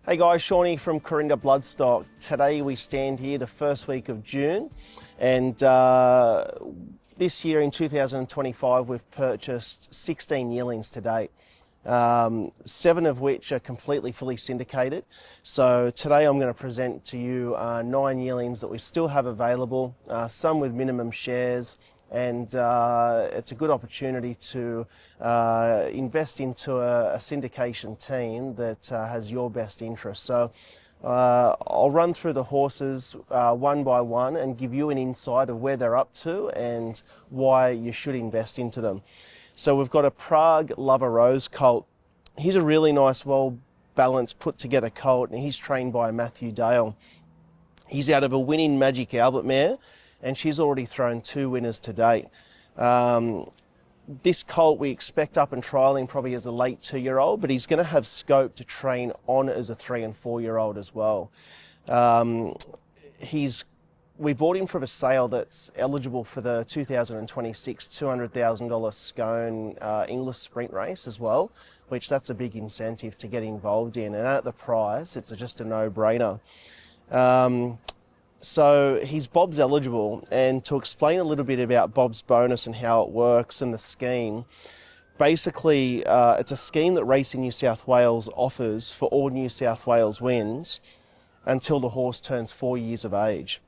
Hey guys, Shawnee from Kurrinda Bloodstock. Today we stand here the first week of June, and this year in 2025 we've purchased 16 yearlings to date, 7 of which are completely fully syndicated. So today I'm going to present to you 9 yearlings that we still have available, some with minimum shares, and it's a good opportunity to invest into a syndication team that has your best interest. So I'll run through the horses one by one and give you an insight of where they're up to and why you should invest into them. So we've got a Prague Lover Rose colt. He's a really nice, well-balanced, put-together colt, and he's trained by Matthew Dale. He's out of a Winning Magic Albert mare, and she's already thrown 2 winners to date. This colt we expect up and trialling probably as a late 2-year-old, but he's going to have scope to train on as a 3 and 4-year-old as well. We bought him from a sale that's eligible for the 2026 $200,000 Scone English sprint race as well, which that's a big incentive to get involved in, and at the price it's just a no-brainer. So he's Bob's eligible, and to explain a little bit about Bob's bonus and how it works and the scheme, basically it's a scheme that Racing New South Wales offers for all New South Wales wins until the horse turns 4 years of age.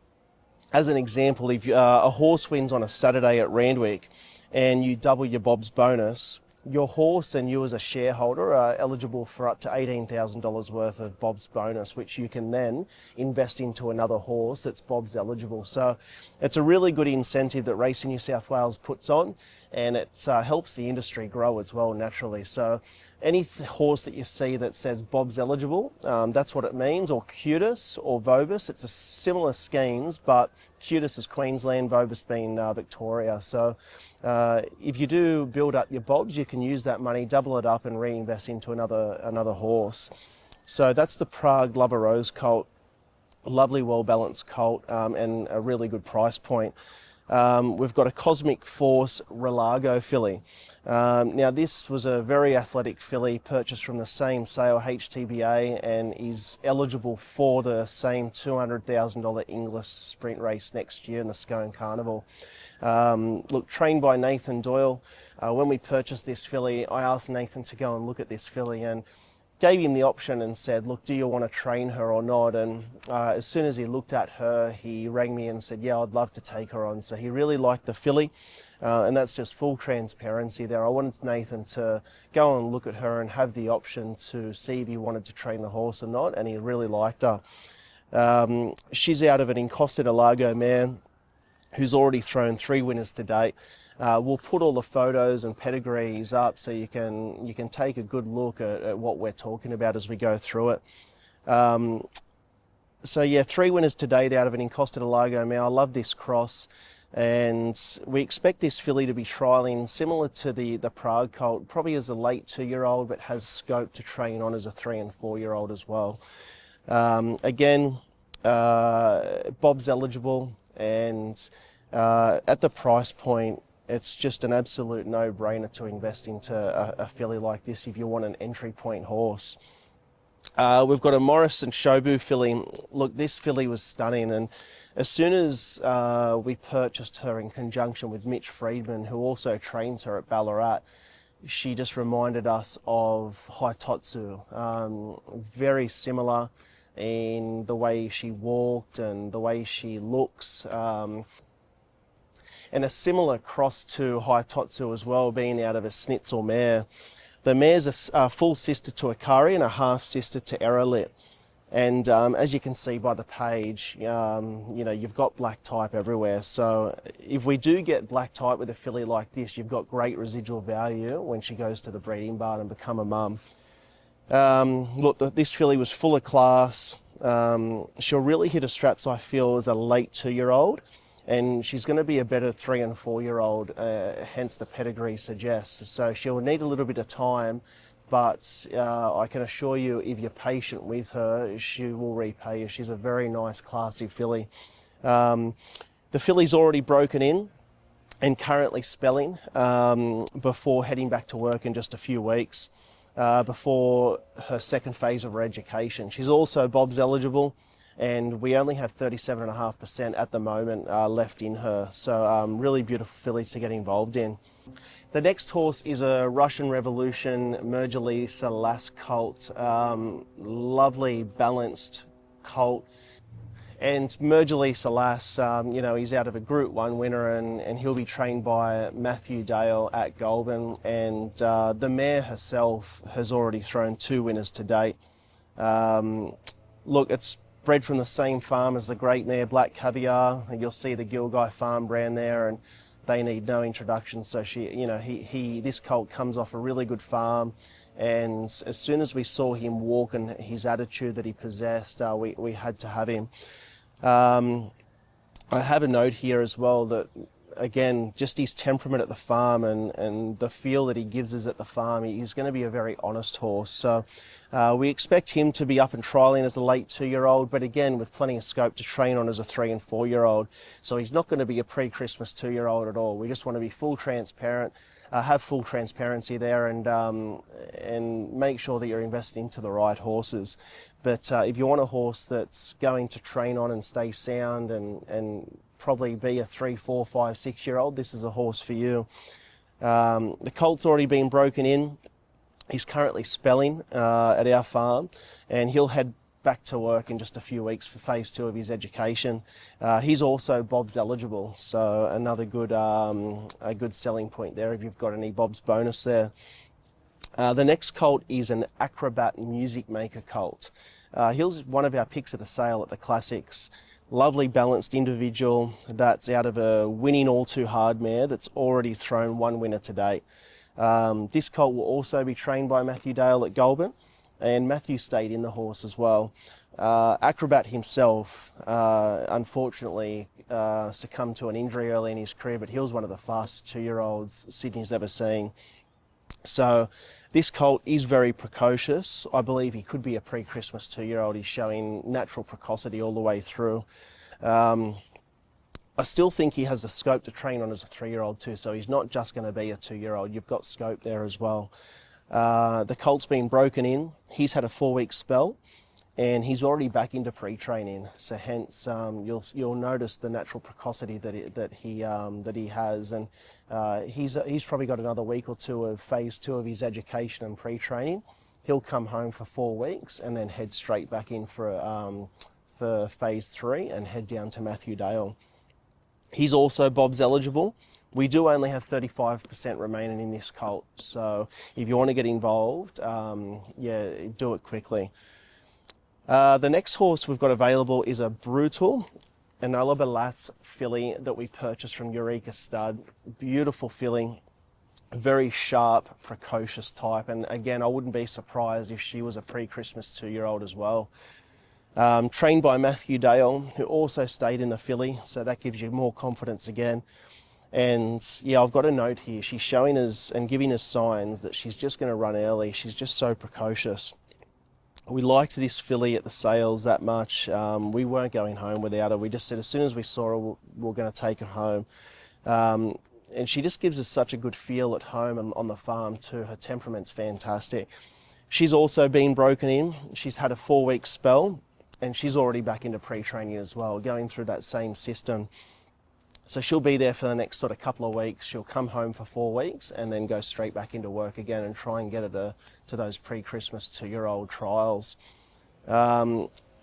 As an example, if a horse wins on a Saturday at Randwick and you double your Bob's bonus, your horse and you as a shareholder are eligible for up to $18,000 worth of Bob's bonus, which you can then invest into another horse that's Bob's eligible. So it's a really good incentive that Racing New South Wales puts on, and it helps the industry grow as well naturally. So any horse that you see that says Bob's eligible, that's what it means, or Cutis or Vobis. It's a similar schemes, but Cutis is Queensland, Vobis being Victoria. So if you do build up your Bobs, you can use that money, double it up and reinvest into another horse. So that's the Prague Lover Rose colt. A lovely, well-balanced colt, and a really good price point. We've got a Cosmic Force Relago filly. Now this was a very athletic filly purchased from the same sale, HTBA, and is eligible for the same $200,000 English sprint race next year in the Scone Carnival. Look, trained by Nathan Doyle. When we purchased this filly, I asked Nathan to go and look at this filly and gave him the option and said, look, do you want to train her or not? And as soon as he looked at her, he rang me and said, yeah, I'd love to take her on. So he really liked the filly, and that's just full transparency there. I wanted Nathan to go and look at her and have the option to see if he wanted to train the horse or not, and he really liked her. She's out of an Encosted Alago mare who's already thrown 3 winners to date. We'll put all the photos and pedigrees up so you can take a good look at what we're talking about as we go through it. So yeah, 3 winners to date out of an Encosted Alago mare. I love this cross, and we expect this filly to be trialling similar to the Prague colt, probably as a late 2-year-old, but has scope to train on as a 3 and 4-year-old as well. Again, Bob's eligible, and at the price point, it's just an absolute no-brainer to invest into a filly like this if you want an entry point horse. We've got a Morris and Shobu filly. Look, this filly was stunning, and as soon as we purchased her in conjunction with Mitch Friedman, who also trains her at Ballarat, she just reminded us of Haitotsu. Very similar in the way she walked and the way she looks. And a similar cross to Haitotsu as well, being out of a Schnitzel mare. The mare's a full sister to Akari and a half sister to Aerolit. And as you can see by the page, you've got black type everywhere. So if we do get black type with a filly like this, you've got great residual value when she goes to the breeding barn and become a mum. Look, this filly was full of class. She'll really hit her straps, I feel, as a late 2-year-old. And she's going to be a better 3 and 4-year-old, hence the pedigree suggests. So she'll need a little bit of time, but I can assure you, if you're patient with her, she will repay you. She's a very nice, classy filly. The filly's already broken in and currently spelling before heading back to work in just a few weeks. before her second phase of her education. She's also Bob's eligible, and we only have 37.5% at the moment left in her. So really beautiful filly to get involved in. The next horse is a Russian Revolution Mergely-Salas colt. Lovely, balanced colt. And Mergely-Salas, you know, he's out of a Group 1 winner, and he'll be trained by Matthew Dale at Goulburn. And the mare herself has already thrown 2 winners to date. Look, it's bred from the same farm as the great mare Black Caviar. And you'll see the Gilgai farm brand there, and they need no introduction. So she, you know, this colt comes off a really good farm. And as soon as we saw him walk and his attitude that he possessed, we had to have him. I have a note here as well that, again, just his temperament at the farm and the feel that he gives us at the farm, he's going to be a very honest horse. So we expect him to be up and trialling as a late 2-year-old, but again, with plenty of scope to train on as a 3- and 4-year-old. So he's not going to be a pre-Christmas 2-year-old at all. We just want to be full transparent, have full transparency there, and make sure that you're investing into the right horses. But if you want a horse that's going to train on and stay sound and probably be a 3, 4, 5, 6-year-old, this is a horse for you. The colt's already been broken in. He's currently spelling at our farm, and he'll head back to work in just a few weeks for phase 2 of his education. He's also Bob's eligible, so another good a good selling point there if you've got any Bob's bonus there. The next colt is an Acrobat Music Maker colt. He's one of our picks at the sale at the Classics. Lovely balanced individual that's out of a winning All Too Hard mare that's already thrown 1 winner to date. This colt will also be trained by Matthew Dale at Goulburn, and Matthew stayed in the horse as well. Acrobat himself, unfortunately, succumbed to an injury early in his career, but he was one of the fastest 2-year-olds Sydney's ever seen. So this colt is very precocious. I believe he could be a pre-Christmas 2-year-old. He's showing natural precocity all the way through. I still think he has the scope to train on as a 3-year-old too, so he's not just going to be a 2-year-old. You've got scope there as well. The colt's been broken in. He's had a 4-week spell, and he's already back into pre-training. So hence, you'll notice the natural precocity that he has, and he's probably got another week or 2 of phase 2 of his education and pre-training. He'll come home for 4 weeks and then head straight back in for phase 3 and head down to Matthew Dale. He's also Bob's eligible. We do only have 35% remaining in this colt, so if you want to get involved, yeah, do it quickly. The next horse we've got available is a Brutal Enola Balas filly that we purchased from Eureka Stud. Beautiful filly, very sharp, precocious type, and again, I wouldn't be surprised if she was a pre-Christmas 2-year-old as well. Trained by Matthew Dale, who also stayed in the filly, so that gives you more confidence again. And yeah, I've got a note here. She's showing us and giving us signs that she's just going to run early. She's just so precocious. We liked this filly at the sales that much. We weren't going home without her. We just said as soon as we saw her, we were going to take her home. And she just gives us such a good feel at home and on the farm too. Her temperament's fantastic. She's also been broken in. She's had a 4-week spell, and she's already back into pre-training as well, going through that same system. So she'll be there for the next sort of couple of weeks. She'll come home for 4 weeks and then go straight back into work again and try and get her to those pre-Christmas 2-year-old trials.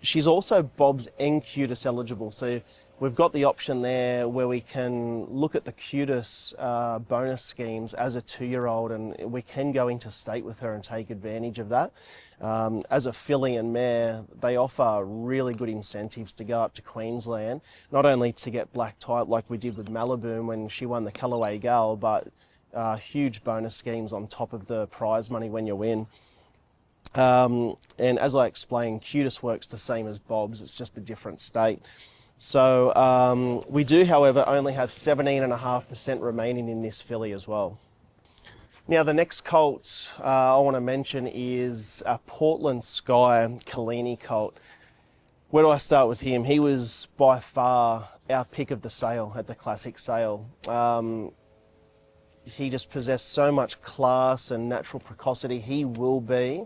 She's also Bob's NQTIS eligible. So we've got the option there where we can look at the QTIS bonus schemes as a 2-year-old, and we can go into state with her and take advantage of that. As a filly and mare, they offer really good incentives to go up to Queensland, not only to get black type like we did with Malibu when she won the Callaway Gal, but huge bonus schemes on top of the prize money when you win. And as I explained, QTIS works the same as Bob's, it's just a different state. So we do, however, only have 17.5% remaining in this filly as well. Now the next colt I want to mention is a Portland Sky Collini colt. Where do I start with him? He was by far our pick of the sale at the Classic sale. he just possessed so much class and natural precocity. He will be,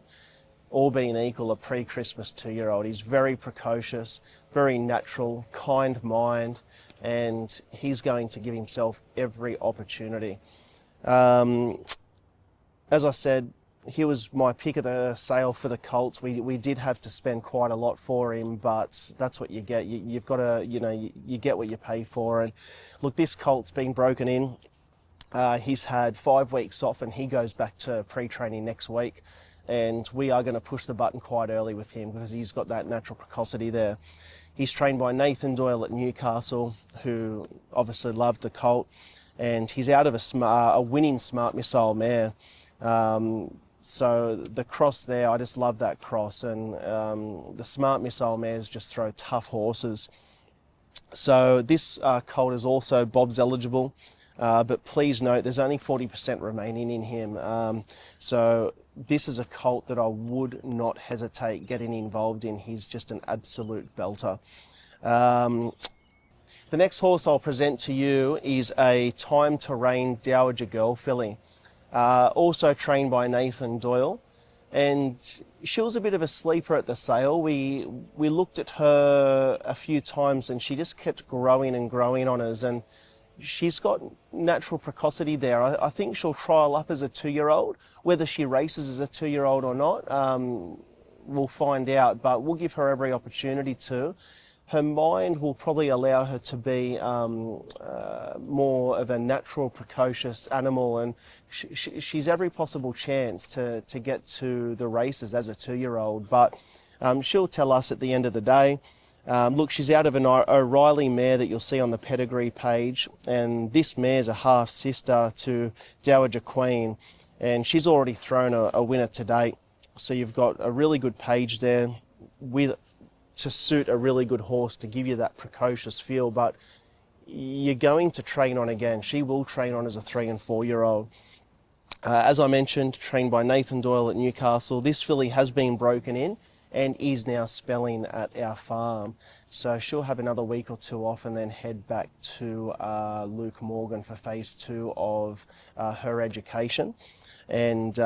all being equal, a pre-Christmas 2-year-old. He's very precocious, very natural, kind mind, and he's going to give himself every opportunity. As I said, he was my pick of the sale for the colts. We did have to spend quite a lot for him, but that's what you get. You've got to, you get what you pay for. And look, this colt's been broken in. He's had 5 weeks off and he goes back to pre-training next week. And we are going to push the button quite early with him because he's got that natural precocity there. He's trained by Nathan Doyle at Newcastle, who obviously loved the colt. And he's out of a winning smart missile mare. So the cross there, I just love that cross, and the smart missile mares just throw tough horses. So this colt is also Bob's eligible, but please note there's only 40% remaining in him. So this is a colt that I would not hesitate getting involved in. He's just an absolute belter. The next horse I'll present to you is a Time to Reign Dowager Girl filly. Also trained by Nathan Doyle, and she was a bit of a sleeper at the sale. We looked at her a few times and she just kept growing and growing on us, and she's got natural precocity there. I think she'll trial up as a 2-year-old. Whether she races as a 2-year-old or not, we'll find out, but we'll give her every opportunity to. Her mind will probably allow her to be more of a natural, precocious animal, and she's every possible chance to get to the races as a 2-year-old. But she'll tell us at the end of the day. Look, she's out of an O'Reilly mare that you'll see on the pedigree page, and this mare's a half sister to Dowager Queen, and she's already thrown a winner to date. So you've got a really good page there to suit a really good horse to give you that precocious feel, but you're going to train on again. She will train on as a 3- and 4-year-old. As I mentioned, trained by Nathan Doyle at Newcastle. This filly has been broken in and is now spelling at our farm. So she'll have another week or two off and then head back to Luke Morgan for phase 2 of her education. And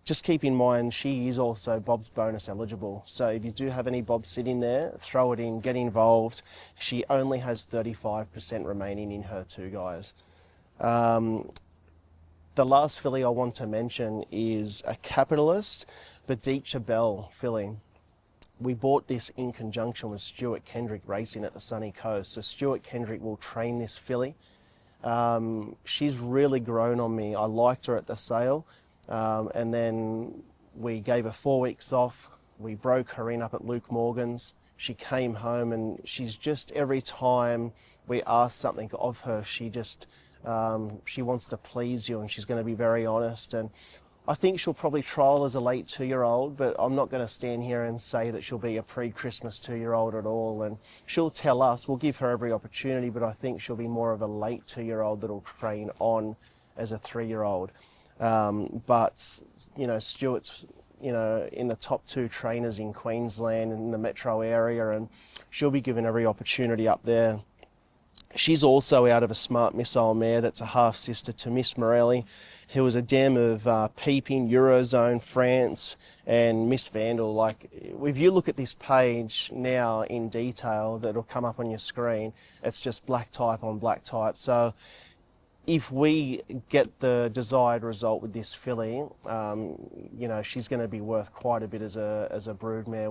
just keep in mind, she is also Bob's bonus eligible. So if you do have any Bobs sitting there, throw it in, get involved. She only has 35% remaining in her too, guys. The last filly I want to mention is a capitalist, Badicha Bell filly. We bought this in conjunction with Stuart Kendrick racing at the Sunny Coast. So Stuart Kendrick will train this filly. She's really grown on me. I liked her at the sale. And then we gave her 4 weeks off. We broke her in up at Luke Morgan's. She came home and she's just, every time we ask something of her, she just, she wants to please you, and she's going to be very honest. And I think she'll probably trial as a late 2-year-old, but I'm not going to stand here and say that she'll be a pre-Christmas 2-year-old at all. And she'll tell us, we'll give her every opportunity, but I think she'll be more of a late 2-year-old that'll train on as a 3-year-old. But, Stuart's, in the top 2 trainers in Queensland and in the metro area, and she'll be given every opportunity up there. She's also out of a smart missile mare that's a half-sister to Miss Morelli, who was a dam of Peeping, Eurozone, France, and Miss Vandal. Like, if you look at this page now in detail that'll come up on your screen, it's just black type on black type. So if we get the desired result with this filly, she's going to be worth quite a bit as a broodmare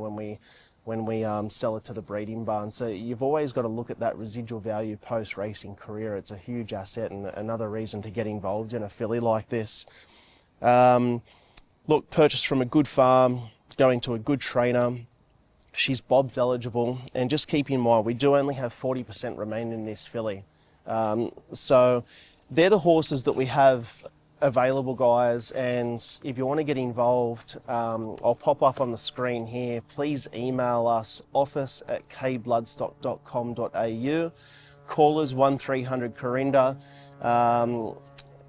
when we sell it to the breeding barn. So you've always got to look at that residual value post-racing career. It's a huge asset and another reason to get involved in a filly like this. Look, purchased from a good farm, going to a good trainer. She's Bob's eligible, and just keep in mind, we do only have 40% remaining in this filly. So they're the horses that we have available, guys, and if you want to get involved, I'll pop up on the screen here. Please email us, office@kbloodstock.com.au, call us 1300 Kurrinda,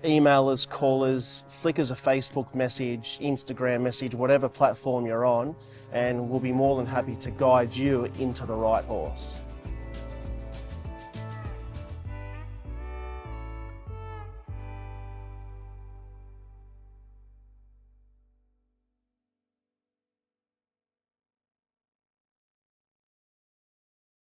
email us, call us, flick us a Facebook message, Instagram message, whatever platform you're on, and we'll be more than happy to guide you into the right horse.